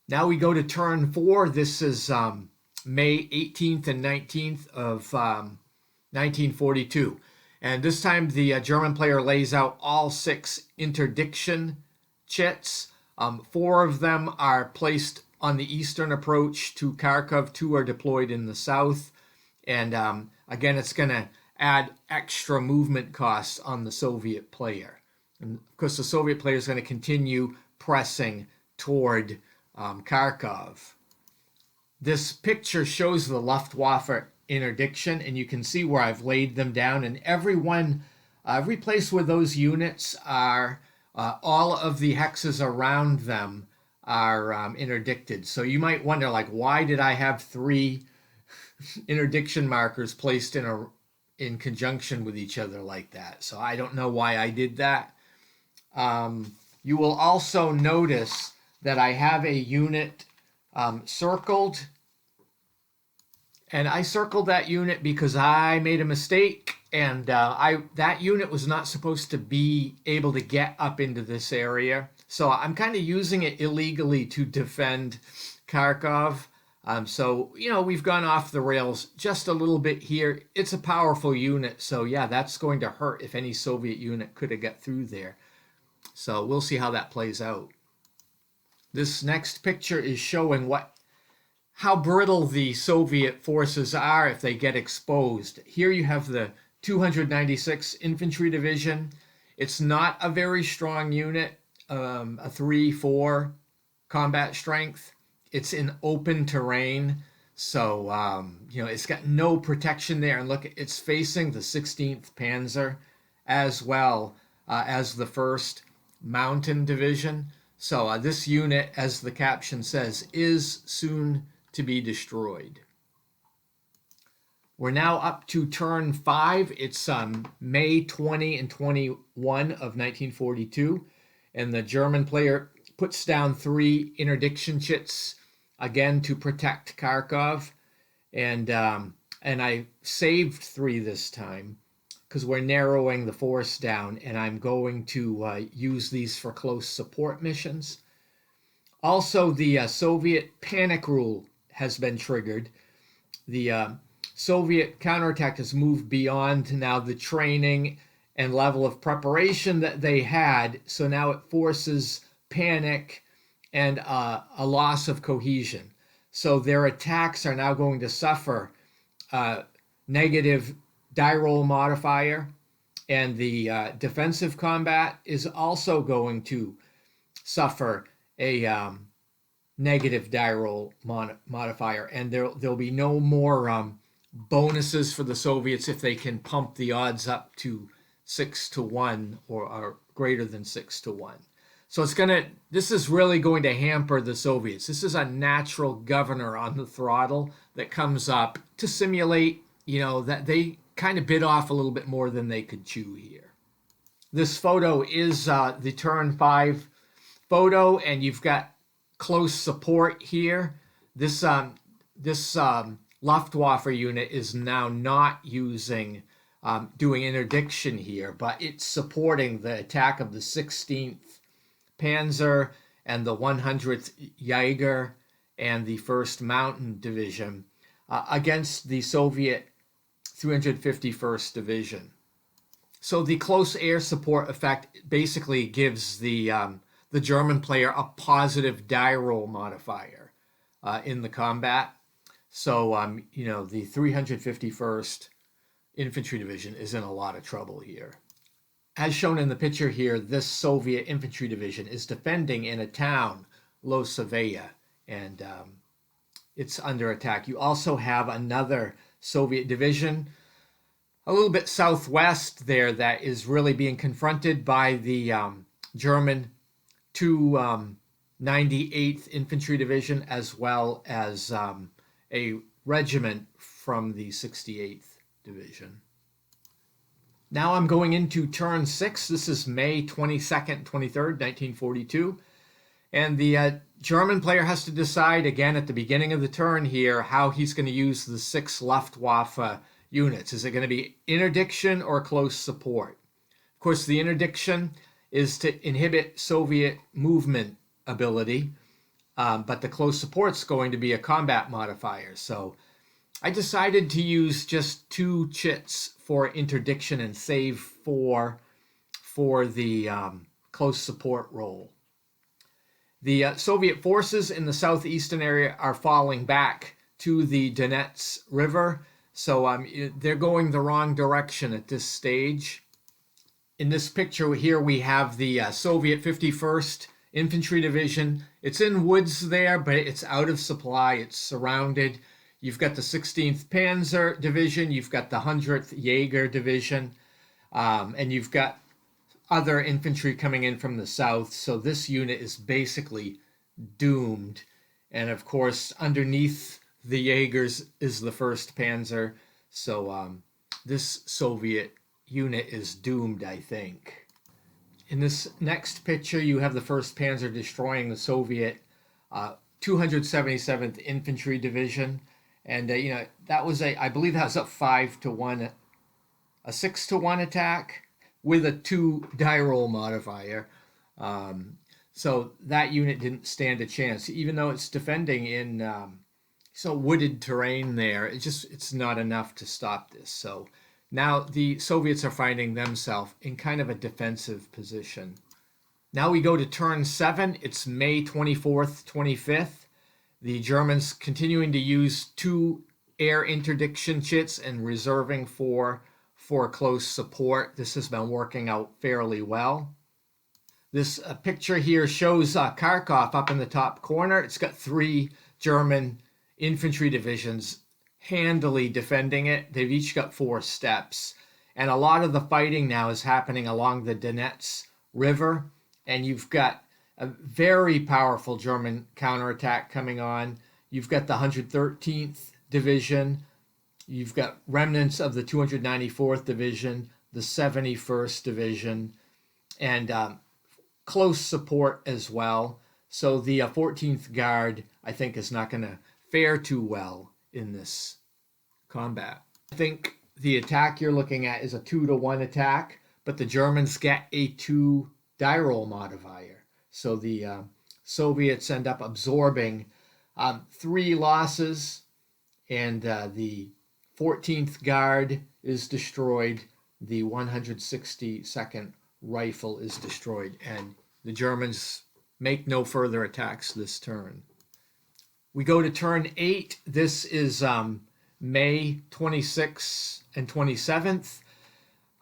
Now we go to turn 4. This is May 18th and 19th of 1942. And this time the German player lays out all 6 interdiction chits. 4 of them are placed on the eastern approach to Kharkov. 2 are deployed in the south. And again, it's going to add extra movement costs on the Soviet player. And of course, the Soviet player is going to continue pressing toward Kharkov. This picture shows the Luftwaffe interdiction, and you can see where I've laid them down. And every place where those units are, all of the hexes around them are interdicted. So you might wonder, like, why did I have 3 interdiction markers placed in conjunction with each other like that? So I don't know why I did that. You will also notice that I have a unit circled, and I circled that unit because I made a mistake, and that unit was not supposed to be able to get up into this area. So I'm kind of using it illegally to defend Kharkov. So, we've gone off the rails just a little bit here. It's a powerful unit, so yeah, that's going to hurt if any Soviet unit could have got through there. So we'll see how that plays out. This next picture is showing how brittle the Soviet forces are if they get exposed. Here you have the 296th Infantry Division. It's not a very strong unit, a 3-4 combat strength. It's in open terrain, so it's got no protection there. And look, it's facing the 16th Panzer as well as the 1st Mountain Division. So this unit, as the caption says, is soon to be destroyed. We're now up to turn 5. It's May 20 and 21 of 1942, and the German player puts down 3 interdiction chits again to protect Kharkov, and I saved 3 this time because we're narrowing the force down, and I'm going to use these for close support missions. Also, the Soviet panic rule has been triggered. The Soviet counterattack has moved beyond now the training and level of preparation that they had, so now it forces panic and a loss of cohesion. So their attacks are now going to suffer negative die roll modifier, and the defensive combat is also going to suffer a negative die roll modifier, and there'll be no more bonuses for the Soviets if they can pump the odds up to 6-1 or greater than 6-1. So this is really going to hamper the Soviets. This is a natural governor on the throttle that comes up to simulate, that they kind of bit off a little bit more than they could chew here. This photo is the turn 5 photo, and you've got close support here. This Luftwaffe unit is now not doing interdiction here, but it's supporting the attack of the 16th Panzer and the 100th Jaeger and the 1st Mountain Division against the Soviet 351st Division. So the close air support effect basically gives the German player a positive die roll modifier in the combat. So, the 351st Infantry Division is in a lot of trouble here. As shown in the picture here, this Soviet infantry division is defending in a town, Losovaya, and it's under attack. You also have another Soviet division a little bit southwest there that is really being confronted by the German 298th Infantry Division, as well as a regiment from the 68th Division. Now I'm going into turn 6. This is May 22nd, 23rd, 1942. And the German player has to decide again at the beginning of the turn here how he's going to use the 6 Luftwaffe units. Is it going to be interdiction or close support? Of course, the interdiction is to inhibit Soviet movement ability. but the close support's going to be a combat modifier. So I decided to use just 2 chits for interdiction and save 4 for the close support role. The Soviet forces in the southeastern area are falling back to the Donets River, so they're going the wrong direction at this stage. In this picture here we have the Soviet 51st Infantry Division. It's in woods there, but it's out of supply. It's surrounded. You've got the 16th Panzer Division, you've got the 100th Jaeger Division, and you've got other infantry coming in from the south. So this unit is basically doomed. And of course, underneath the Jaegers is the 1st Panzer. So this Soviet unit is doomed, I think. In this next picture, you have the 1st Panzer destroying the Soviet 277th Infantry Division. And, that was I believe that was a 5-to-1, a 6-to-1 attack with a 2 die roll modifier. So that unit didn't stand a chance, even though it's defending in wooded terrain there. It's not enough to stop this. So now the Soviets are finding themselves in kind of a defensive position. Now we go to turn 7. It's May 24th, 25th. The Germans continuing to use 2 air interdiction chits and reserving 4 for close support. This has been working out fairly well. This picture here shows Kharkov up in the top corner. It's got 3 German infantry divisions handily defending it. They've each got 4 steps. And a lot of the fighting now is happening along the Donets River. And you've got a very powerful German counterattack coming on. You've got the 113th Division. You've got remnants of the 294th Division, the 71st Division, and close support as well. So the 14th Guard, I think, is not going to fare too well in this combat. I think the attack you're looking at is a 2-to-1 attack, but the Germans get a 2 die roll modifier. So the Soviets end up absorbing 3 losses, and the 14th Guard is destroyed. The 162nd Rifle is destroyed, and the Germans make no further attacks this turn. We go to turn 8. This is May 26th and 27th.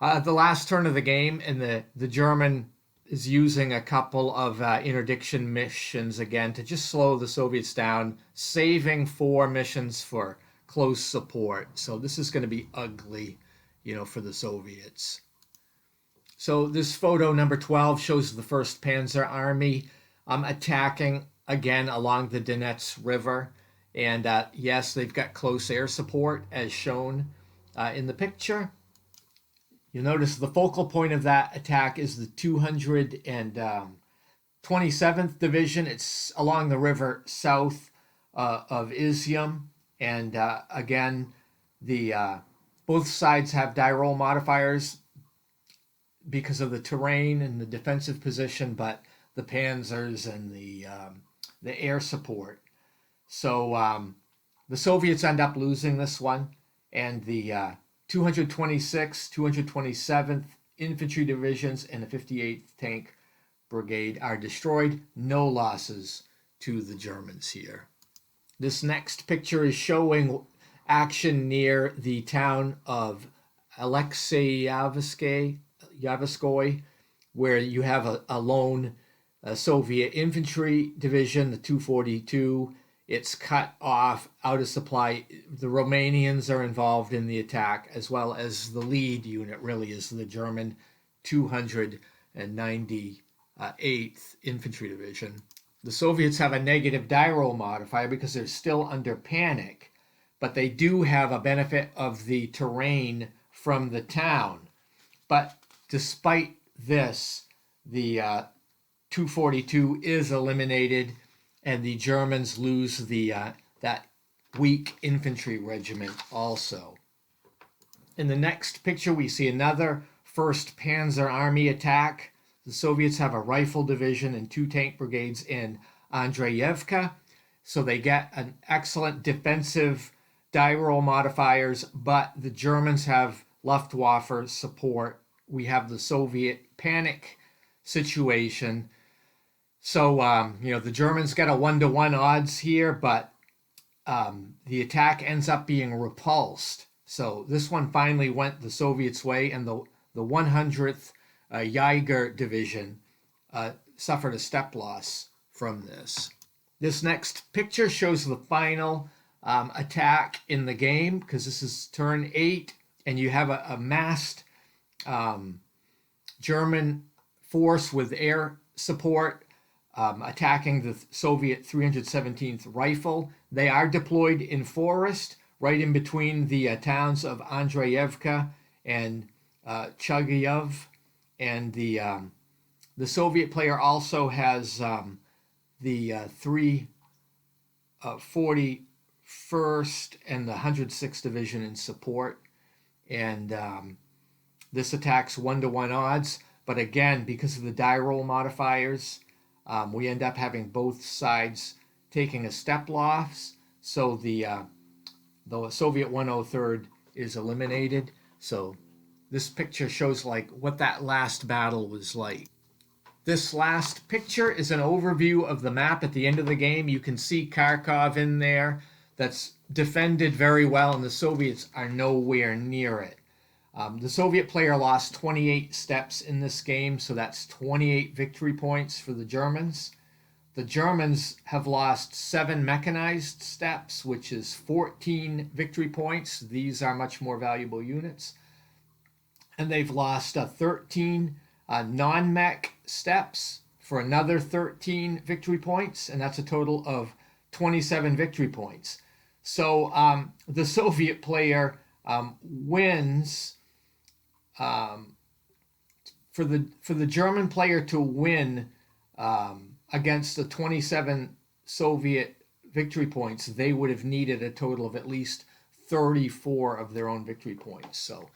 The last turn of the game, and the German is using a couple of interdiction missions again to just slow the Soviets down, saving 4 missions for close support. So this is going to be ugly, for the Soviets. So this photo number 12 shows the 1st Panzer Army attacking again along the Donets River. And yes, they've got close air support as shown in the picture. You'll notice the focal point of that attack is the 227th Division. It's along the river south of Izium. And again, both sides have die roll modifiers because of the terrain and the defensive position, but the Panzers and the air support. So the Soviets end up losing this one, and the 226th, 227th Infantry Divisions and the 58th Tank Brigade are destroyed. No losses to the Germans here. This next picture is showing action near the town of Alexeyevskoy, where you have a lone Soviet Infantry Division, the 242. It's cut off, out of supply. The Romanians are involved in the attack, as well as the lead unit really is the German 298th Infantry Division. The Soviets have a negative die roll modifier because they're still under panic, but they do have a benefit of the terrain from the town. But despite this, the 242 is eliminated, and the Germans lose that weak infantry regiment also. In the next picture, we see another 1st Panzer Army attack. The Soviets have a rifle division and 2 tank brigades in Andreyevka. So they get an excellent defensive die roll modifiers, but the Germans have Luftwaffe support. We have the Soviet panic situation. So, the Germans get a 1-to-1 odds here, but the attack ends up being repulsed. So this one finally went the Soviets' way, and the 100th Jaeger Division suffered a step loss from this. This next picture shows the final attack in the game, because this is turn 8, and you have a massed German force with air support attacking the Soviet 317th Rifle. They are deployed in forest, right in between the towns of Andreyevka and Chagayov. And the Soviet player also has the 341st and the 106th Division in support. And this attack's 1-to-1 odds. But again, because of the die roll modifiers, we end up having both sides taking a step loss. So the Soviet 103rd is eliminated. So this picture shows like what that last battle was like. This last picture is an overview of the map at the end of the game. You can see Kharkov in there. That's defended very well, and the Soviets are nowhere near it. The Soviet player lost 28 steps in this game, so that's 28 victory points for the Germans. The Germans have lost 7 mechanized steps, which is 14 victory points. These are much more valuable units. And they've lost 13 non-mech steps for another 13 victory points, and that's a total of 27 victory points. So the Soviet player wins. For the German player to win against the 27 Soviet victory points, they would have needed a total of at least 34 of their own victory points. So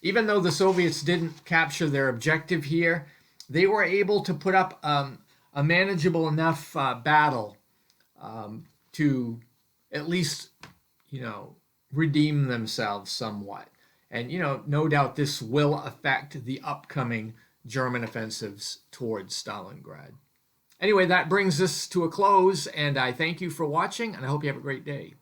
even though the Soviets didn't capture their objective here, they were able to put up a manageable enough battle to at least, redeem themselves somewhat. And, no doubt this will affect the upcoming German offensives towards Stalingrad. Anyway, that brings us to a close, and I thank you for watching, and I hope you have a great day.